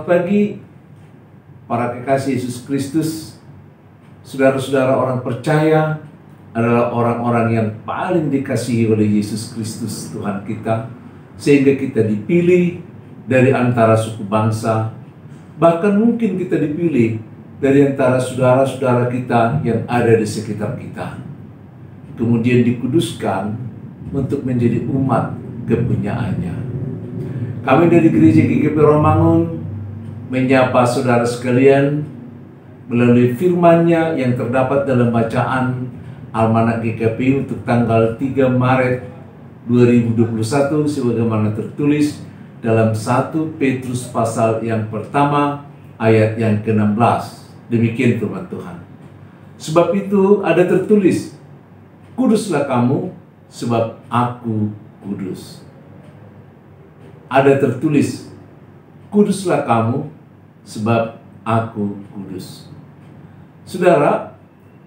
Selamat pagi para kekasih Yesus Kristus. Saudara-saudara, orang percaya adalah orang-orang yang paling dikasihi oleh Yesus Kristus Tuhan kita, sehingga kita dipilih dari antara suku bangsa, bahkan mungkin kita dipilih dari antara saudara-saudara kita yang ada di sekitar kita, kemudian dikuduskan untuk menjadi umat kepunyaannya. Kami dari Gereja GKP Romangun menyapa saudara sekalian melalui firman-Nya yang terdapat dalam bacaan Almanak GKP untuk tanggal 3 Maret 2021 sebagaimana tertulis dalam 1 Petrus pasal yang pertama ayat yang ke-16. Demikian firman Tuhan. Sebab itu ada tertulis, kuduslah kamu sebab aku kudus. Ada tertulis, kuduslah kamu sebab aku kudus. Saudara,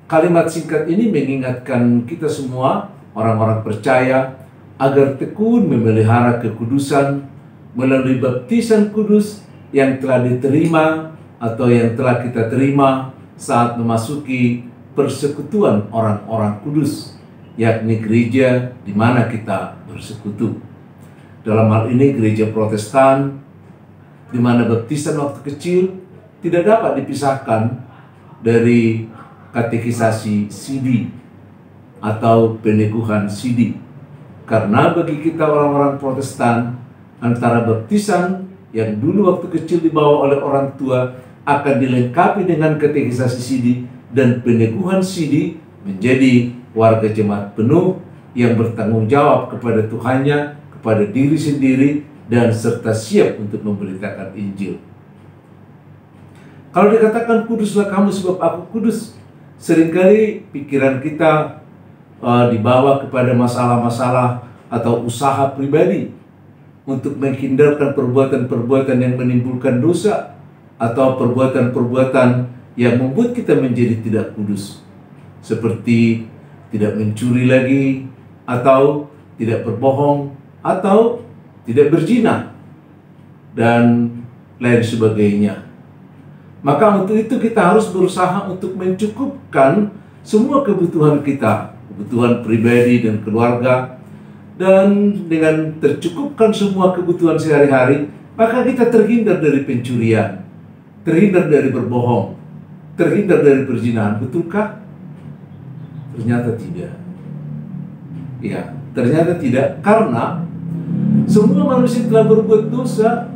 kalimat singkat ini mengingatkan kita semua, orang-orang percaya, agar tekun memelihara kekudusan melalui baptisan kudus yang telah diterima atau yang telah kita terima saat memasuki persekutuan orang-orang kudus, yakni gereja di mana kita bersekutu. Dalam hal ini gereja Protestan, di mana baptisan waktu kecil tidak dapat dipisahkan dari katekisasi sidi atau peneguhan sidi. Karena bagi kita orang-orang Protestan, antara baptisan yang dulu waktu kecil dibawa oleh orang tua akan dilengkapi dengan katekisasi sidi dan peneguhan sidi menjadi warga jemaat penuh yang bertanggung jawab kepada Tuhannya, kepada diri sendiri, dan serta siap untuk memberitakan Injil. Kalau dikatakan kuduslah kamu sebab aku kudus, seringkali pikiran kita dibawa kepada masalah-masalah atau usaha pribadi untuk menghindarkan perbuatan-perbuatan yang menimbulkan dosa atau perbuatan-perbuatan yang membuat kita menjadi tidak kudus, seperti tidak mencuri lagi, atau tidak berbohong, atau tidak berzina, dan lain sebagainya. Maka untuk itu kita harus berusaha untuk mencukupkan semua kebutuhan kita, kebutuhan pribadi dan keluarga, dan dengan tercukupkan semua kebutuhan sehari-hari, maka kita terhindar dari pencurian, terhindar dari berbohong, terhindar dari perzinahan. Betulkah? Ternyata tidak. Ya, ternyata tidak, karena semua manusia telah berbuat dosa.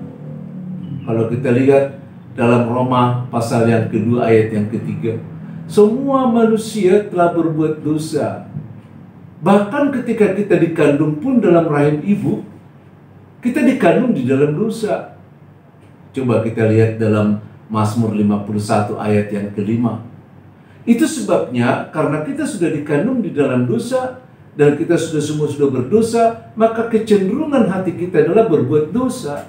Kalau kita lihat dalam Roma pasal yang kedua ayat yang ketiga, semua manusia telah berbuat dosa. Bahkan ketika kita dikandung pun dalam rahim ibu, kita dikandung di dalam dosa. Coba kita lihat dalam Mazmur 51 ayat yang kelima. Itu sebabnya karena kita sudah dikandung di dalam dosa, dan kita semua sudah berdosa, maka kecenderungan hati kita adalah berbuat dosa.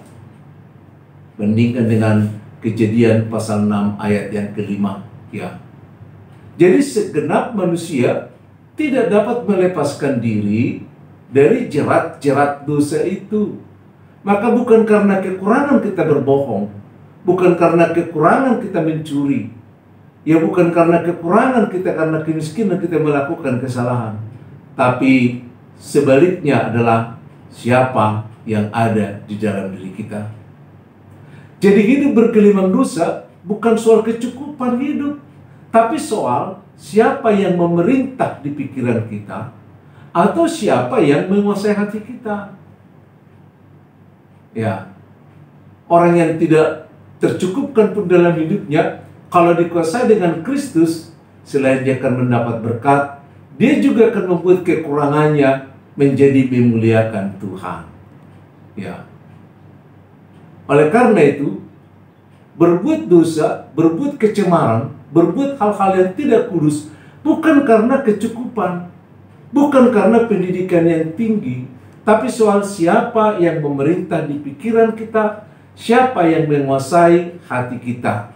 Bandingkan dengan Kejadian pasal 6 ayat yang kelima. Ya. Jadi segenap manusia tidak dapat melepaskan diri dari jerat-jerat dosa itu. Maka bukan karena kekurangan kita berbohong, bukan karena kekurangan kita mencuri, ya bukan karena kekurangan kita, karena kemiskinan kita melakukan kesalahan, tapi sebaliknya adalah siapa yang ada di dalam diri kita. Jadi hidup bergelimang dosa bukan soal kecukupan hidup, tapi soal siapa yang memerintah di pikiran kita, atau siapa yang menguasai hati kita. Ya, orang yang tidak tercukupkan pun dalam hidupnya, kalau dikuasai dengan Kristus, selain dia akan mendapat berkat, dia juga akan membuat kekurangannya menjadi memuliakan Tuhan. Ya. Oleh karena itu, berbuat dosa, berbuat kecemaran, berbuat hal-hal yang tidak kudus, bukan karena kecukupan, bukan karena pendidikan yang tinggi, tapi soal siapa yang memerintah di pikiran kita, siapa yang menguasai hati kita.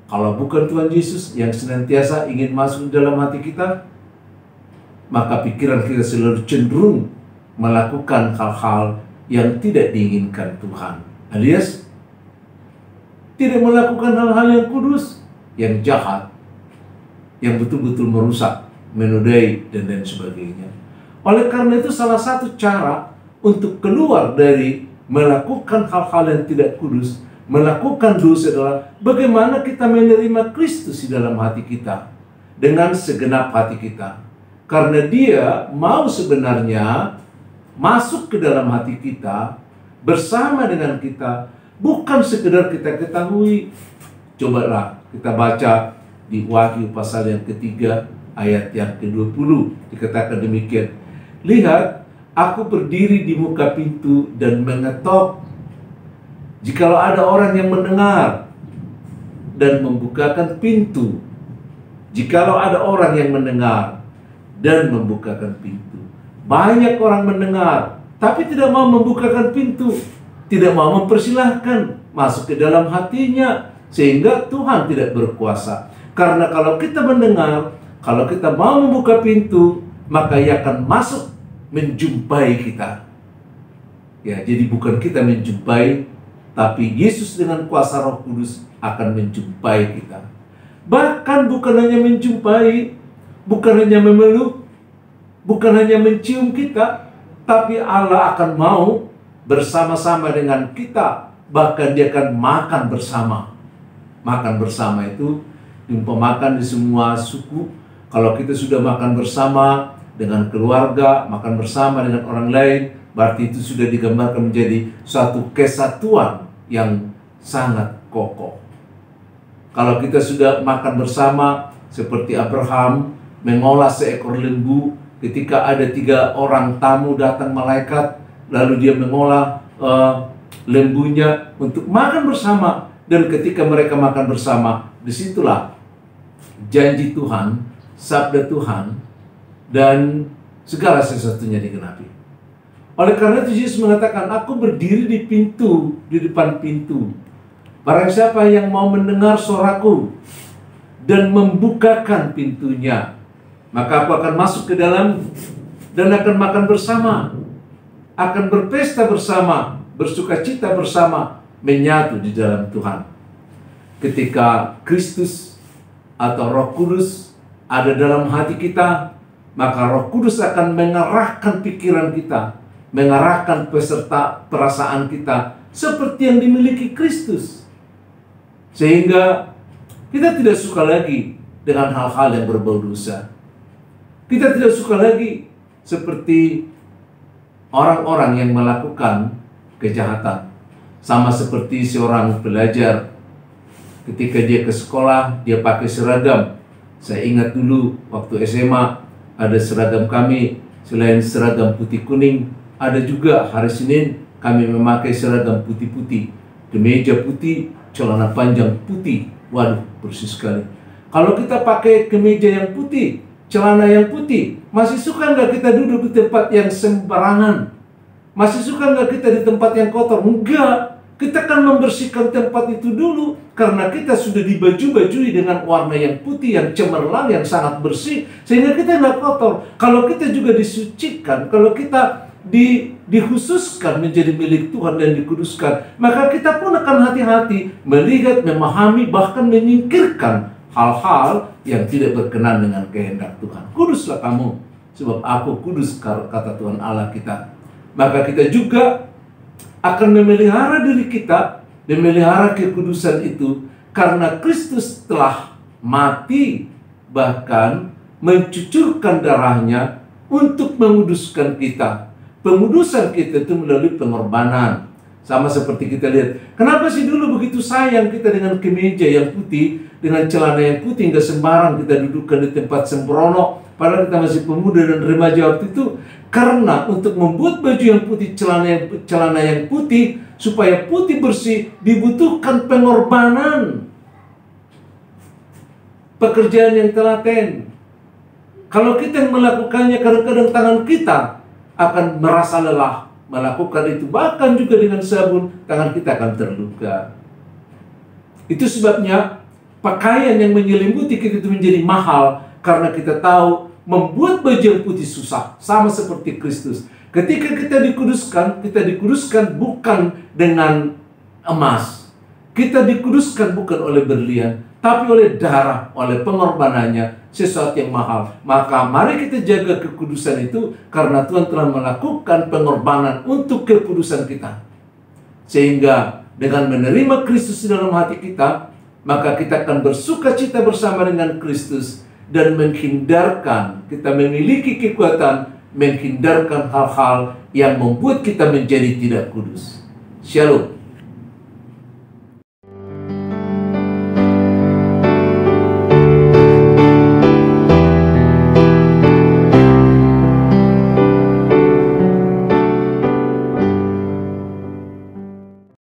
Kalau bukan Tuhan Yesus yang senantiasa ingin masuk dalam hati kita, maka pikiran kita selalu cenderung melakukan hal-hal yang tidak diinginkan Tuhan. Alias tidak melakukan hal-hal yang kudus, yang jahat, yang betul-betul merusak, menodai, dan lain sebagainya. Oleh karena itu, salah satu cara untuk keluar dari melakukan hal-hal yang tidak kudus, melakukan dosa adalah bagaimana kita menerima Kristus di dalam hati kita dengan segenap hati kita. Karena Dia mau sebenarnya masuk ke dalam hati kita, bersama dengan kita, bukan sekedar kita ketahui. Cobalah kita baca di Wahyu pasal yang ketiga ayat yang ke-20, dikatakan demikian. Lihat, aku berdiri di muka pintu dan mengetok. Jikalau ada orang yang mendengar dan membukakan pintu, jikalau ada orang yang mendengar dan membukakan pintu. Banyak orang mendengar, tapi tidak mau membukakan pintu, tidak mau mempersilahkan masuk ke dalam hatinya, sehingga Tuhan tidak berkuasa. Karena kalau kita mendengar, kalau kita mau membuka pintu, maka Ia akan masuk menjumpai kita. Ya, jadi bukan kita menjumpai, tapi Yesus dengan kuasa Roh Kudus akan menjumpai kita. Bahkan bukan hanya menjumpai, bukan hanya memeluk, bukan hanya mencium kita, tapi Allah akan mau bersama-sama dengan kita. Bahkan Dia akan makan bersama. Makan bersama itu diumpamakan di semua suku. Kalau kita sudah makan bersama dengan keluarga, makan bersama dengan orang lain, berarti itu sudah digambarkan menjadi suatu kesatuan yang sangat kokoh. Kalau kita sudah makan bersama, seperti Abraham mengolah seekor lembu, ketika ada 3 orang tamu datang malaikat, lalu dia mengolah lembunya untuk makan bersama. Dan ketika mereka makan bersama, disitulah janji Tuhan, sabda Tuhan, dan segala sesuatunya digenapi. Oleh karena itu Yesus mengatakan, aku berdiri di pintu, di depan pintu. Barang siapa yang mau mendengar suaraku dan membukakan pintunya, maka aku akan masuk ke dalam dan akan makan bersama, akan berpesta bersama, bersukacita bersama, menyatu di dalam Tuhan. Ketika Kristus atau Roh Kudus ada dalam hati kita, maka Roh Kudus akan mengarahkan pikiran kita, mengarahkan peserta perasaan kita seperti yang dimiliki Kristus. Sehingga kita tidak suka lagi dengan hal-hal yang berbau dosa. Kita tidak suka lagi seperti orang-orang yang melakukan kejahatan. Sama seperti seorang pelajar ketika dia ke sekolah, dia pakai seragam. Saya ingat dulu waktu SMA ada seragam kami, selain seragam putih kuning, ada juga hari Senin kami memakai seragam putih-putih, kemeja putih, celana panjang putih. Waduh, bersih sekali. Kalau kita pakai kemeja yang putih, celana yang putih, masih suka nggak kita duduk di tempat yang sembarangan? Masih suka nggak kita di tempat yang kotor? Enggak. Kita kan membersihkan tempat itu dulu, karena kita sudah dibaju-bajui dengan warna yang putih, yang cemerlang, yang sangat bersih, sehingga kita nggak kotor. Kalau kita juga disucikan, kalau kita dikhususkan menjadi milik Tuhan dan dikuduskan, maka kita pun akan hati-hati melihat, memahami, bahkan menyingkirkan hal-hal yang tidak berkenan dengan kehendak Tuhan. Kuduslah kamu, sebab aku kudus, kata Tuhan Allah kita. Maka kita juga akan memelihara diri kita, memelihara kekudusan itu, karena Kristus telah mati, bahkan mencucurkan darahnya untuk menguduskan kita. Pengudusan kita itu melalui pengorbanan. Sama seperti kita lihat, kenapa sih dulu begitu sayang kita dengan kemeja yang putih, dengan celana yang putih, nggak sembarang kita dudukkan di tempat sembrono, padahal kita masih pemuda dan remaja waktu itu. Karena untuk membuat baju yang putih, celana yang putih, supaya putih bersih, dibutuhkan pengorbanan, pekerjaan yang telaten. Kalau kita yang melakukannya, kadang-kadang tangan kita akan merasa lelah melakukan itu. Bahkan juga dengan sabun, tangan kita akan terluka. Itu sebabnya pakaian yang menyelimuti kita itu menjadi mahal, karena kita tahu membuat baju yang putih susah. Sama seperti Kristus. Ketika kita dikuduskan bukan dengan emas. Kita dikuduskan bukan oleh berlian, tapi oleh darah, oleh pengorbanannya, sesuatu yang mahal. Maka mari kita jaga kekudusan itu, karena Tuhan telah melakukan pengorbanan untuk kekudusan kita. Sehingga dengan menerima Kristus di dalam hati kita, maka kita akan bersuka cita bersama dengan Kristus, dan menghindarkan, kita memiliki kekuatan menghindarkan hal-hal yang membuat kita menjadi tidak kudus. Shalom.